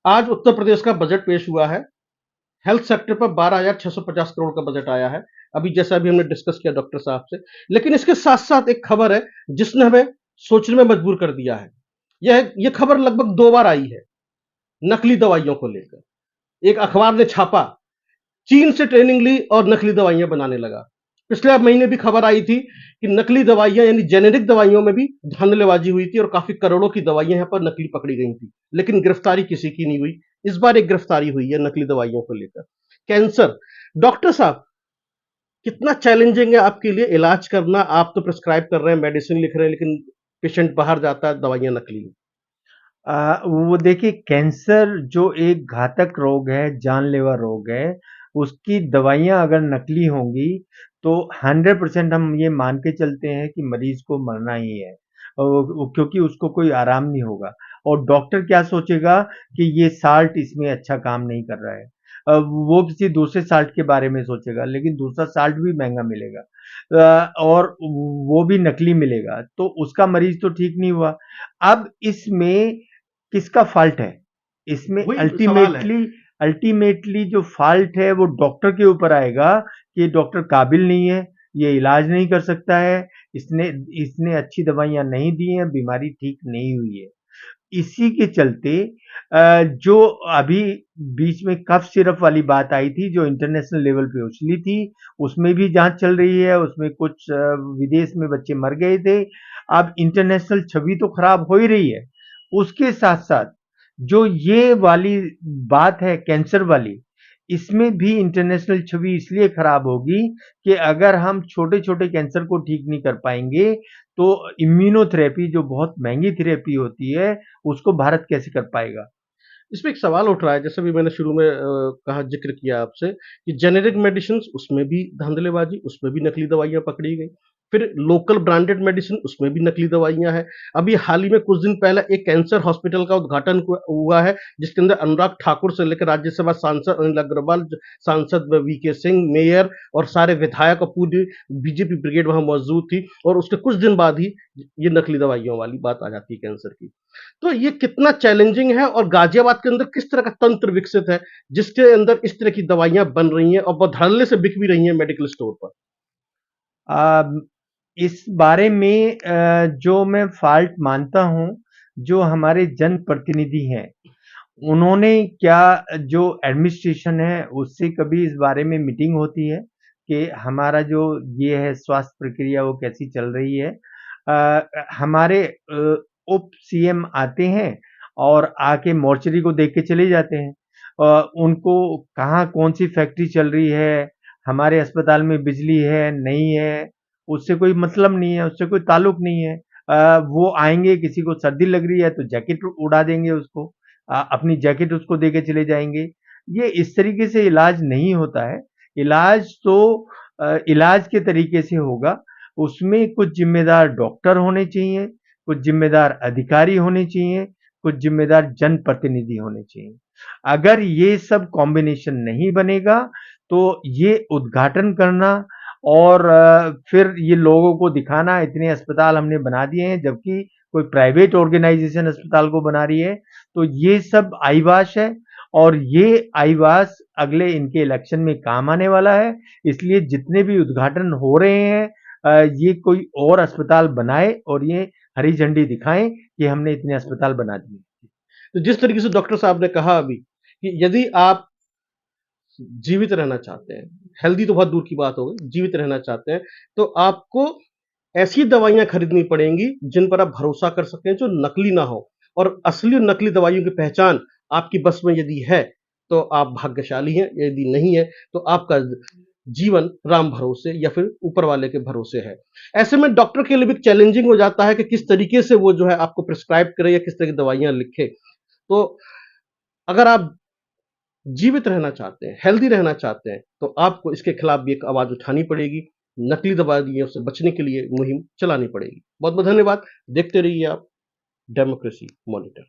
आज उत्तर प्रदेश का बजट पेश हुआ है। हेल्थ सेक्टर पर 12,650 करोड़ का बजट आया है। अभी जैसा अभी हमने डिस्कस किया डॉक्टर साहब से। लेकिन इसके साथ-साथ एक खबर है जिसने हमें सोचने में मजबूर कर दिया है। यह खबर लगभग 2 बार आई है, नकली दवाइयों को लेकर। एक अखबार ने छापा, चीन से ट्रेनिंग ली और नकली दवाइयाँ बनाने लगा। पिछले महीने भी खबर आई थी कि नकली दवाइयाँ यानी जेनेरिक दवाइयों में भी धांधलेबाजी हुई थी और काफ़ी करोड़ों की दवाइयाँ यहाँ पर नकली पकड़ी गई थी। लेकिन गिरफ्तारी किसी की नहीं हुई। इस बार एक गिरफ्तारी हुई है नकली दवाइयों को लेकर। कैंसर, डॉक्टर साहब कितना चैलेंजिंग है आपके लिए इलाज करना? आप तो प्रिस्क्राइब कर रहे हैं, मेडिसिन लिख रहे हैं, लेकिन पेशेंट बाहर जाता है, दवाइयाँ नकली। वो देखिए, कैंसर जो एक घातक रोग है, जानलेवा रोग है, उसकी दवाइयाँ अगर नकली होंगी तो 100% हम ये मान के चलते हैं कि मरीज को मरना ही है। क्योंकि उसको कोई आराम नहीं होगा और डॉक्टर क्या सोचेगा कि ये साल्ट इसमें अच्छा काम नहीं कर रहा है। वो किसी दूसरे साल्ट के बारे में सोचेगा, लेकिन दूसरा साल्ट भी महंगा मिलेगा और वो भी नकली मिलेगा, तो उसका मरीज तो ठीक नहीं हुआ। अब इसमें किसका फॉल्ट है? इसमें वही सवाल है। अल्टीमेटली जो फॉल्ट है वो डॉक्टर के ऊपर आएगा कि ये डॉक्टर काबिल नहीं है, ये इलाज नहीं कर सकता है, इसने इसने अच्छी दवाइयाँ नहीं दी हैं, बीमारी ठीक नहीं हुई है। इसी के चलते जो अभी बीच में कफ सिरप वाली बात आई थी जो इंटरनेशनल लेवल पे उछली थी, उसमें भी जांच चल रही है, उसमें कुछ विदेश में बच्चे मर गए थे। अब इंटरनेशनल छवि तो खराब हो ही रही है, उसके साथ-साथ जो ये वाली बात है कैंसर वाली, इसमें भी इंटरनेशनल छवि इसलिए खराब होगी कि अगर हम छोटे-छोटे कैंसर को ठीक नहीं कर पाएँगे, तो इम्यूनोथेरेपी जो बहुत महँगी थेरेपी होती है, उसको भारत कैसे कर पाएगा? इसमें एक सवाल उठ रहा है, जैसे भी मैंने शुरू में कहा ज़िक्र किया आपसे कि जेनेरिक मेडिसिन्स उसमें भी धांधलेबाज़ी, उसमें भी नकली दवाइयाँ पकड़ी गई। फिर लोकल ब्रांडेड मेडिसिन उसमें भी नकली दवाइयाँ हैं। अभी हाल ही में कुछ दिन पहले एक कैंसर हॉस्पिटल का उद्घाटन हुआ है, जिसके अंदर अनुराग ठाकुर से लेकर राज्यसभा सांसद अनिल अग्रवाल, सांसद वीके सिंह, मेयर और सारे विधायक और पूरी बीजेपी ब्रिगेड वहाँ मौजूद थी और उसके कुछ दिन बाद ही ये नकली दवाइयों वाली बात आ जाती है कैंसर की। तो ये कितना चैलेंजिंग है और गाजियाबाद के अंदर किस तरह का तंत्र विकसित है जिसके अंदर इस तरह की दवाइयां बन रही हैं और बहुत धड़ल्ले से बिक भी रही हैं मेडिकल स्टोर पर। अ, इस बारे में जो मैं फॉल्ट मानता हूँ, जो हमारे जनप्रतिनिधि हैं, उन्होंने क्या जो एडमिनिस्ट्रेशन है उससे कभी इस बारे में मीटिंग होती है कि हमारा जो ये है स्वास्थ्य प्रक्रिया वो कैसी चल रही है। हमारे उप सीएम आते हैं और आके मॉर्चरी को देख के चले जाते हैं। उनको कहाँ कौन सी फैक्ट्री चल रही है, हमारे अस्पताल में बिजली है नहीं है, उससे कोई मतलब नहीं है, उससे कोई ताल्लुक नहीं है। वो आएंगे, किसी को सर्दी लग रही है तो जैकेट उड़ा देंगे उसको, अपनी जैकेट उसको देके चले जाएँगे। ये इस तरीके से इलाज नहीं होता है। इलाज तो इलाज के तरीके से होगा, उसमें कुछ ज़िम्मेदार डॉक्टर होने चाहिए, कुछ ज़िम्मेदार अधिकारी होने चाहिए, कुछ ज़िम्मेदार जनप्रतिनिधि होने चाहिए। अगर ये सब कॉम्बिनेशन नहीं बनेगा, तो ये उद्घाटन करना और फिर ये लोगों को दिखाना इतने अस्पताल हमने बना दिए हैं, जबकि कोई प्राइवेट ऑर्गेनाइज़ेशन अस्पताल को बना रही है, तो ये सब आईवाश है और ये आईवाश अगले इनके इलेक्शन में काम आने वाला है। इसलिए जितने भी उद्घाटन हो रहे हैं ये कोई और अस्पताल बनाए और ये हरी झंडी दिखाएँ कि हमने इतने अस्पताल बना दिए। तो जिस तरीके से डॉक्टर साहब ने कहा अभी कि यदि आप जीवित रहना चाहते हैं, हेल्दी तो बहुत दूर की बात हो गई, जीवित रहना चाहते हैं, तो आपको ऐसी दवाइयां खरीदनी पड़ेंगी जिन पर आप भरोसा कर सकें, जो नकली ना हो। और असली और नकली दवाइयों की पहचान आपकी बस में यदि है तो आप भाग्यशाली हैं, यदि नहीं है तो आपका जीवन राम भरोसे या फिर ऊपर वाले के भरोसे है। ऐसे में डॉक्टर के लिए भी चैलेंजिंग हो जाता है कि किस तरीके से वो जो है आपको प्रिस्क्राइब करे या किस तरह की दवाइयां लिखे। तो अगर आप जीवित रहना चाहते हैं, हेल्दी रहना चाहते हैं, तो आपको इसके खिलाफ भी एक आवाज़ उठानी पड़ेगी। नकली दवाइयों से बचने के लिए मुहिम चलानी पड़ेगी। बहुत-बहुत धन्यवाद। देखते रहिए आप डेमोक्रेसी मॉनिटर।